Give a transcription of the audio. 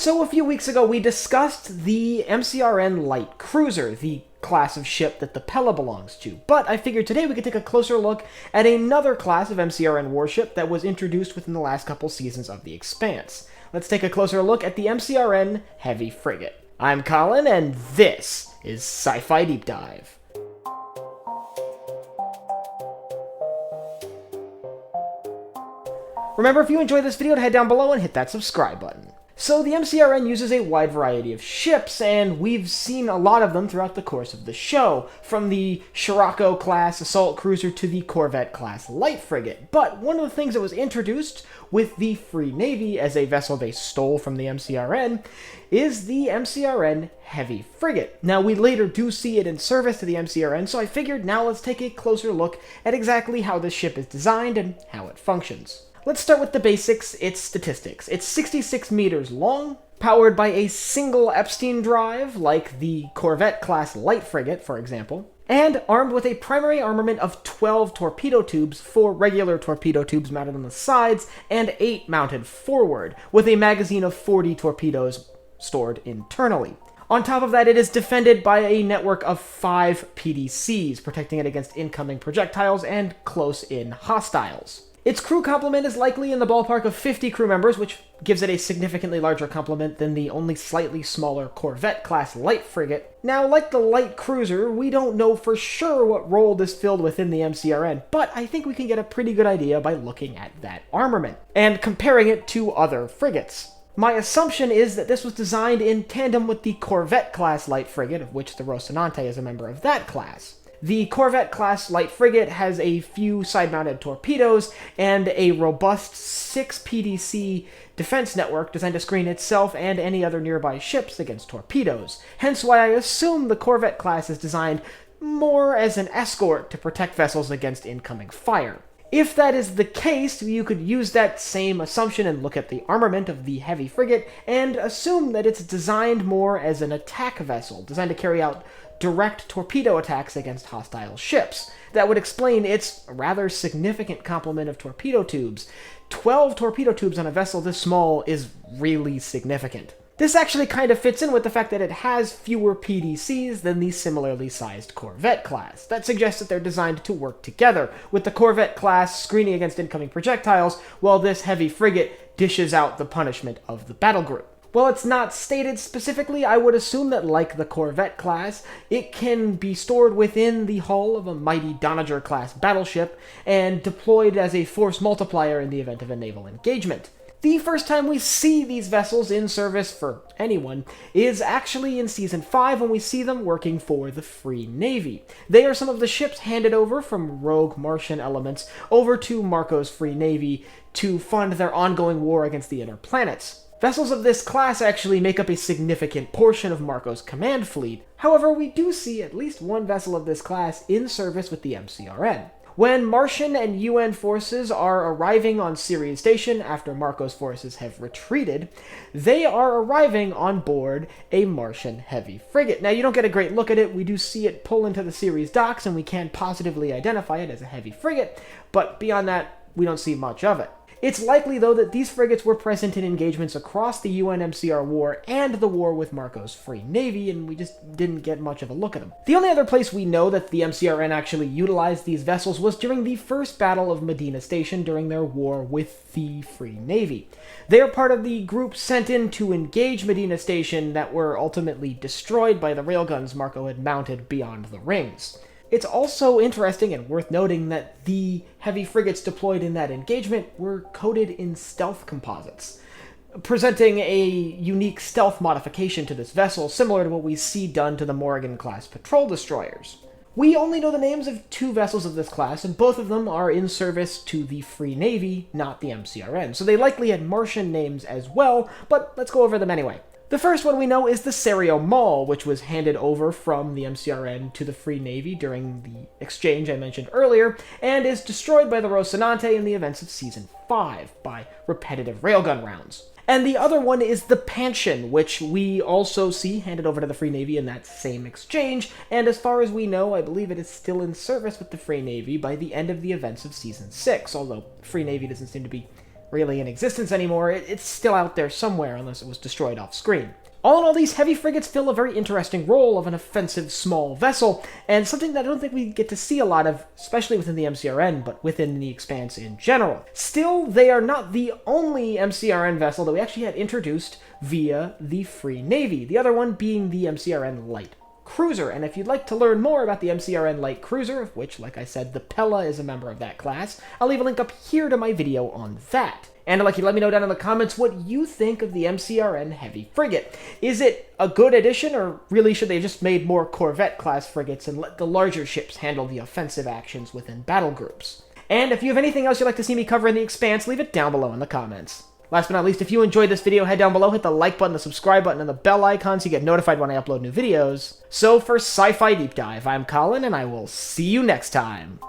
So a few weeks ago we discussed the MCRN light cruiser, the class of ship that the Pella belongs to, but I figured today we could take a closer look at another class of MCRN warship that was introduced within the last couple seasons of the Expanse. Let's take a closer look at the MCRN Heavy Frigate. I'm Colin, and this is Sci-Fi Deep Dive. Remember, if you enjoyed this video, to head down below and hit that subscribe button. So the MCRN uses a wide variety of ships, and we've seen a lot of them throughout the course of the show, from the Scirocco-class assault cruiser to the Corvette-Class light frigate. But one of the things that was introduced with the Free Navy as a vessel they stole from the MCRN is the MCRN Heavy Frigate. Now, we later do see it in service to the MCRN, so I figured now let's take a closer look at exactly how this ship is designed and how it functions. Let's start with the basics, its statistics. It's 66 meters long, powered by a single Epstein drive, like the Corvette-class light frigate, for example, and armed with a primary armament of 12 torpedo tubes, 4 regular torpedo tubes mounted on the sides, and 8 mounted forward, with a magazine of 40 torpedoes stored internally. On top of that, it is defended by a network of 5 PDCs, protecting it against incoming projectiles and close-in hostiles. Its crew complement is likely in the ballpark of 50 crew members, which gives it a significantly larger complement than the only slightly smaller Corvette-class light frigate. Now, like the light cruiser, we don't know for sure what role this filled within the MCRN, but I think we can get a pretty good idea by looking at that armament, and comparing it to other frigates. My assumption is that this was designed in tandem with the Corvette-class light frigate, of which the Rocinante is a member of that class. The Corvette-class light frigate has a few side-mounted torpedoes and a robust 6 PDC defense network designed to screen itself and any other nearby ships against torpedoes. Hence why I assume the Corvette-class is designed more as an escort to protect vessels against incoming fire. If that is the case, you could use that same assumption and look at the armament of the Heavy Frigate and assume that it's designed more as an attack vessel, designed to carry out direct torpedo attacks against hostile ships. That would explain its rather significant complement of torpedo tubes. 12 torpedo tubes on a vessel this small is really significant. This actually kind of fits in with the fact that it has fewer PDCs than the similarly sized Corvette-class. That suggests that they're designed to work together, with the Corvette-class screening against incoming projectiles, while this Heavy Frigate dishes out the punishment of the battle group. While it's not stated specifically, I would assume that, like the Corvette-class, it can be stored within the hull of a mighty Doniger-class battleship and deployed as a force multiplier in the event of a naval engagement. The first time we see these vessels in service for anyone is actually in Season 5 when we see them working for the Free Navy. They are some of the ships handed over from rogue Martian elements over to Marco's Free Navy to fund their ongoing war against the inner planets. Vessels of this class actually make up a significant portion of Marco's command fleet. However, we do see at least one vessel of this class in service with the MCRN. When Martian and UN forces are arriving on Ceres Station after Marco's forces have retreated, they are arriving on board a Martian Heavy Frigate. Now, you don't get a great look at it. We do see it pull into the Ceres docks, and we can positively identify it as a Heavy Frigate, but beyond that, we don't see much of it. It's likely, though, that these frigates were present in engagements across the UN-MCR war and the war with Marco's Free Navy, and we just didn't get much of a look at them. The only other place we know that the MCRN actually utilized these vessels was during the first battle of Medina Station during their war with the Free Navy. They are part of the group sent in to engage Medina Station that were ultimately destroyed by the railguns Marco had mounted beyond the rings. It's also interesting and worth noting that the heavy frigates deployed in that engagement were coated in stealth composites, presenting a unique stealth modification to this vessel, similar to what we see done to the Morrigan-class patrol destroyers. We only know the names of 2 vessels of this class, and both of them are in service to the Free Navy, not the MCRN, so they likely had Martian names as well, but let's go over them anyway. The first one we know is the Serio Mall, which was handed over from the MCRN to the Free Navy during the exchange I mentioned earlier, and is destroyed by the Rocinante in the events of Season 5 by repetitive railgun rounds. And the other one is the Pansion, which we also see handed over to the Free Navy in that same exchange, and as far as we know, I believe it is still in service with the Free Navy by the end of the events of Season 6, although Free Navy doesn't seem to be really in existence anymore. It's still out there somewhere, unless it was destroyed off screen. All in all, these heavy frigates fill a very interesting role of an offensive small vessel, and something that I don't think we get to see a lot of, especially within the MCRN, but within the Expanse in general. Still, they are not the only MCRN vessel that we actually had introduced via the Free Navy, the other one being the MCRN Light Cruiser. And if you'd like to learn more about the MCRN Light Cruiser, of which, like I said, the Pella is a member of that class, I'll leave a link up here to my video on that. And I'd like you to let me know down in the comments what you think of the MCRN Heavy Frigate. Is it a good addition, or really should they just made more Corvette-Class frigates and let the larger ships handle the offensive actions within battle groups? And if you have anything else you'd like to see me cover in the Expanse, leave it down below in the comments. Last but not least, if you enjoyed this video, head down below, hit the like button, the subscribe button, and the bell icon so you get notified when I upload new videos. So for Sci-Fi Deep Dive, I'm Colin, and I will see you next time.